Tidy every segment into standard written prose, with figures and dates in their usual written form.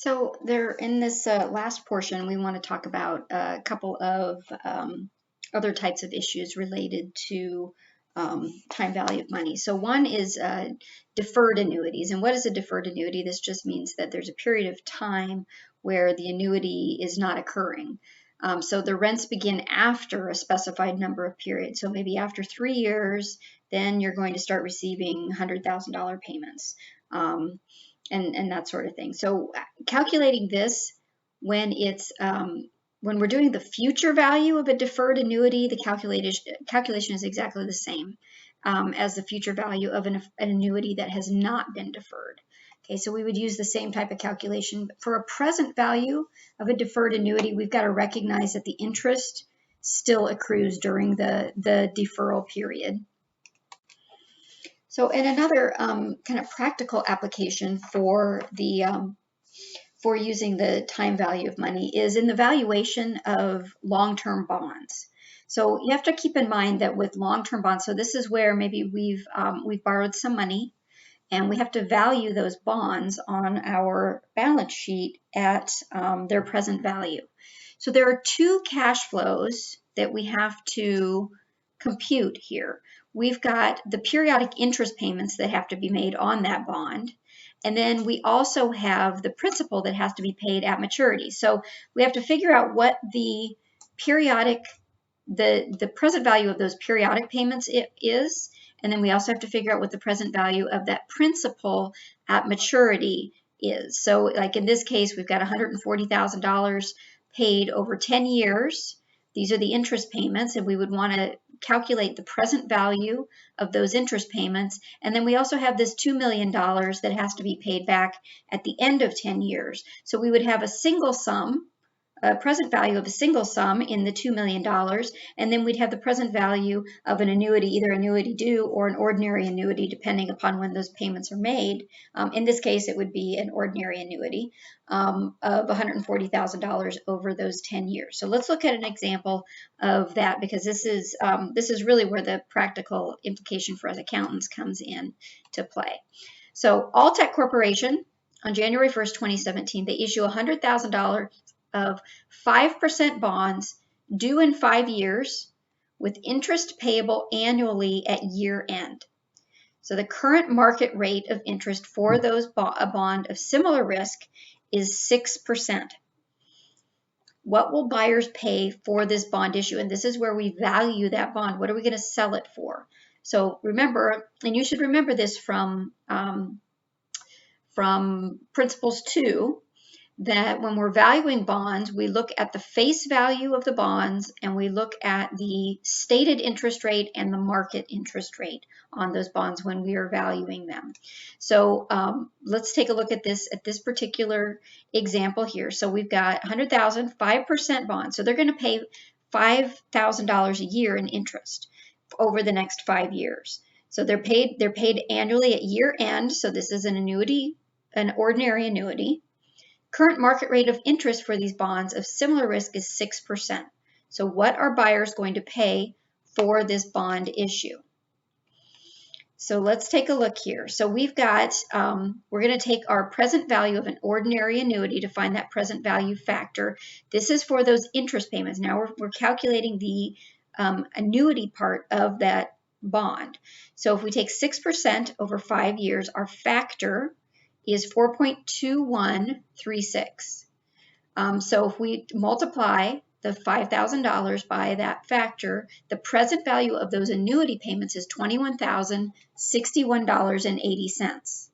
So there, in this last portion, we want to talk about a couple of other types of issues related to time value of money. So one is deferred annuities. And what is a deferred annuity? This just means that there's a period of time where the annuity is not occurring. So the rents begin after a specified number of periods. So maybe after 3 years, then you're going to start receiving $100,000 payments. And that sort of thing. So calculating this when it's when we're doing the future value of a deferred annuity, the calculation is exactly the same as the future value of an annuity that has not been deferred. Okay, so we would use the same type of calculation. For a present value of a deferred annuity, we've got to recognize that the interest still accrues during the deferral period. So, and another kind of practical application for the for using the time value of money is in the valuation of long-term bonds. So you have to keep in mind that with long-term bonds, so this is where maybe we've borrowed some money, and we have to value those bonds on our balance sheet at their present value. So there are two cash flows that we have to compute here. We've got the periodic interest payments that have to be made on that bond. And then we also have the principal that has to be paid at maturity. So we have to figure out what the periodic, the present value of those periodic payments is. And then we also have to figure out what the present value of that principal at maturity is. So like in this case, we've got $140,000 paid over 10 years. These are the interest payments, and we would want to calculate the present value of those interest payments. And then we also have this $2 million that has to be paid back at the end of 10 years. So we would have a single sum, a present value of a single sum in the $2 million, and then we'd have the present value of an annuity, either annuity due or an ordinary annuity, depending upon when those payments are made. In this case, it would be an ordinary annuity of $140,000 over those 10 years. So let's look at an example of that, because this is really where the practical implication for us accountants comes in to play. So Alltech Corporation, on January 1st, 2017, they issue $100,000 of 5% bonds due in 5 years with interest payable annually at year end. So the current market rate of interest for those a bond of similar risk is 6%. What will buyers pay for this bond issue? And this is where we value that bond. What are we going to sell it for? So remember, and you should remember this from Principles 2, that when we're valuing bonds, we look at the face value of the bonds, and we look at the stated interest rate and the market interest rate on those bonds when we are valuing them. So let's take a look at this particular example here. So we've got $100,000, 5% bonds. So they're going to pay $5,000 a year in interest over the next 5 years. So they're paid annually at year end. So this is an annuity, an ordinary annuity. Current market rate of interest for these bonds of similar risk is 6%. So what are buyers going to pay for this bond issue? So let's take a look here. So we've got, we're going to take our present value of an ordinary annuity to find that present value factor. This is for those interest payments. Now we're calculating the annuity part of that bond. So if we take 6% over 5 years, our factor is 4.2136. So if we multiply the $5,000 by that factor, the present value of those annuity payments is $21,061.80.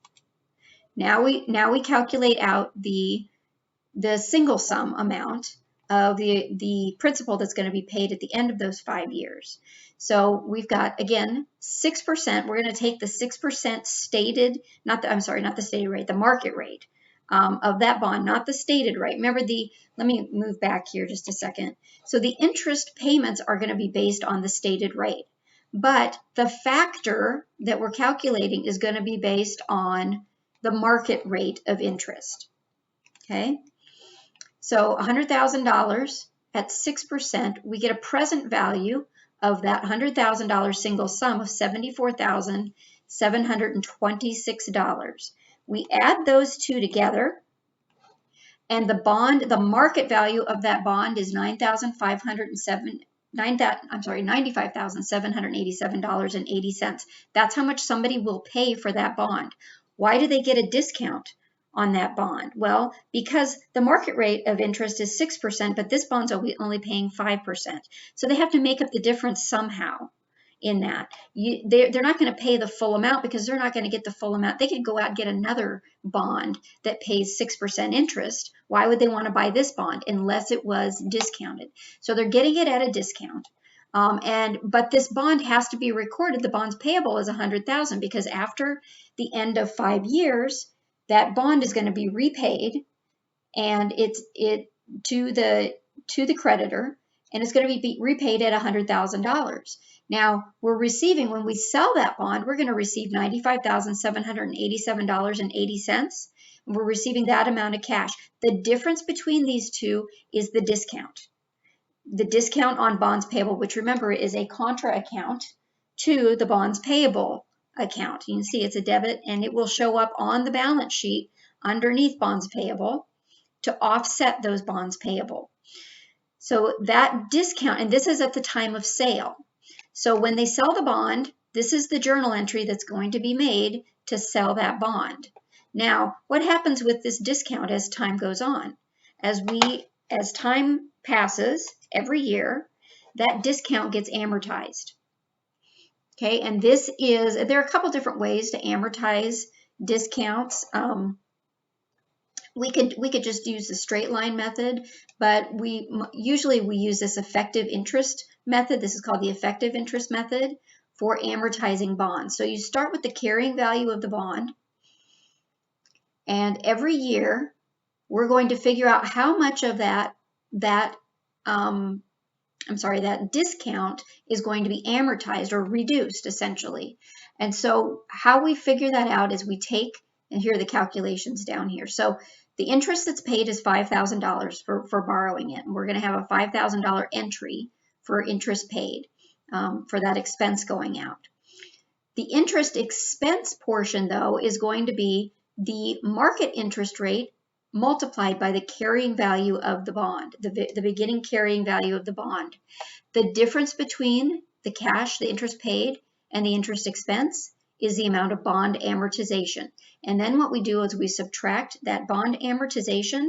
Now we calculate out the single sum amount of the principal that's going to be paid at the end of those 5 years. So we've got, again, 6%. We're going to take the 6% stated, not the stated rate, the market rate of that bond, not the stated rate. Remember let me move back here just a second. So the interest payments are going to be based on the stated rate, but the factor that we're calculating is going to be based on the market rate of interest. Okay? So $100,000 at 6%, we get a present value of that $100,000 single sum of $74,726. We add those two together, And the bond, the market value of that bond is $95,787.80. That's how much somebody will pay for that bond. Why do they get a discount on that bond? Well, because the market rate of interest is 6%, but this bond's only paying 5%. So they have to make up the difference somehow in that. They're not going to pay the full amount because they're not going to get the full amount. They could go out and get another bond that pays 6% interest. Why would they want to buy this bond unless it was discounted? So they're getting it at a discount. But this bond has to be recorded. The bond's payable is $100,000 because after the end of 5 years, that bond is going to be repaid, and it's to the creditor, and it's going to be repaid at $100,000. Now, we're receiving, when we sell that bond, we're going to receive $95,787.80. We're receiving that amount of cash. The difference between these two is the discount. The discount on bonds payable, which remember is a contra account to the bonds payable account. You can see it's a debit, and it will show up on the balance sheet underneath bonds payable to offset those bonds payable. So that discount, and this is at the time of sale. So when they sell the bond, this is the journal entry that's going to be made to sell that bond. Now, what happens with this discount as time goes on? As time passes every year, that discount gets amortized. Okay, and there are a couple different ways to amortize discounts. We could just use the straight line method, but usually we use this effective interest method. This is called the effective interest method for amortizing bonds. So you start with the carrying value of the bond, and every year we're going to figure out how much of that discount is going to be amortized or reduced, essentially. And so how we figure that out is we take, and here are the calculations down here. So the interest that's paid is $5,000 for borrowing it. And we're going to have a $5,000 entry for interest paid for that expense going out. The interest expense portion, though, is going to be the market interest rate multiplied by the carrying value of the bond, the beginning carrying value of the bond. The difference between the cash, the interest paid, and the interest expense is the amount of bond amortization. And then what we do is we subtract that bond amortization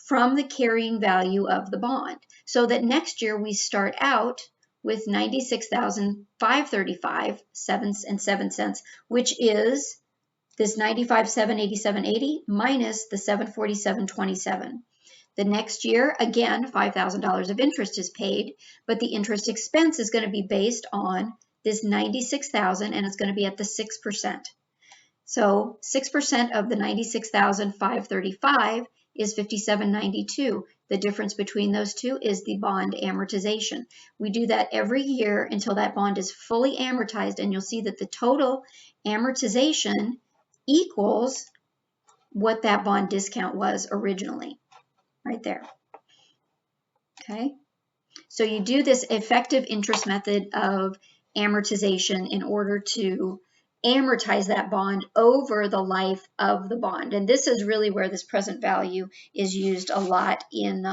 from the carrying value of the bond, so that next year we start out with $96,535.07, which is this $95,787.80 minus the $747.27. The next year, again, $5,000 of interest is paid, but the interest expense is going to be based on this $96,000, and it's going to be at the 6%. So 6% of the $96,535 is $57.92. The difference between those two is the bond amortization. We do that every year until that bond is fully amortized, and you'll see that the total amortization equals what that bond discount was originally, right there. Okay, so you do this effective interest method of amortization in order to amortize that bond over the life of the bond. And this is really where this present value is used a lot in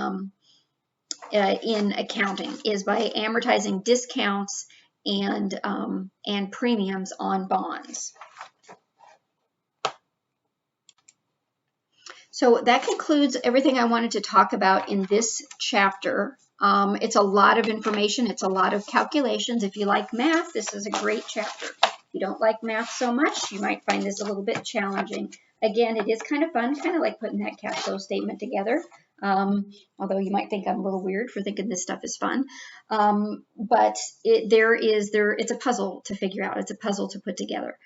accounting, is by amortizing discounts and premiums on bonds. So that concludes everything I wanted to talk about in this chapter. It's a lot of information. It's a lot of calculations. If you like math, this is a great chapter. If you don't like math so much, you might find this a little bit challenging. Again, it is kind of fun, kind of like putting that cash flow statement together. Although you might think I'm a little weird for thinking this stuff is fun. But it's a puzzle to figure out. It's a puzzle to put together.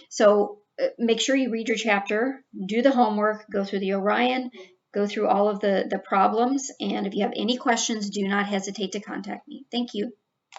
So make sure you read your chapter, do the homework, go through the Orion, go through all of the problems. And if you have any questions, do not hesitate to contact me. Thank you.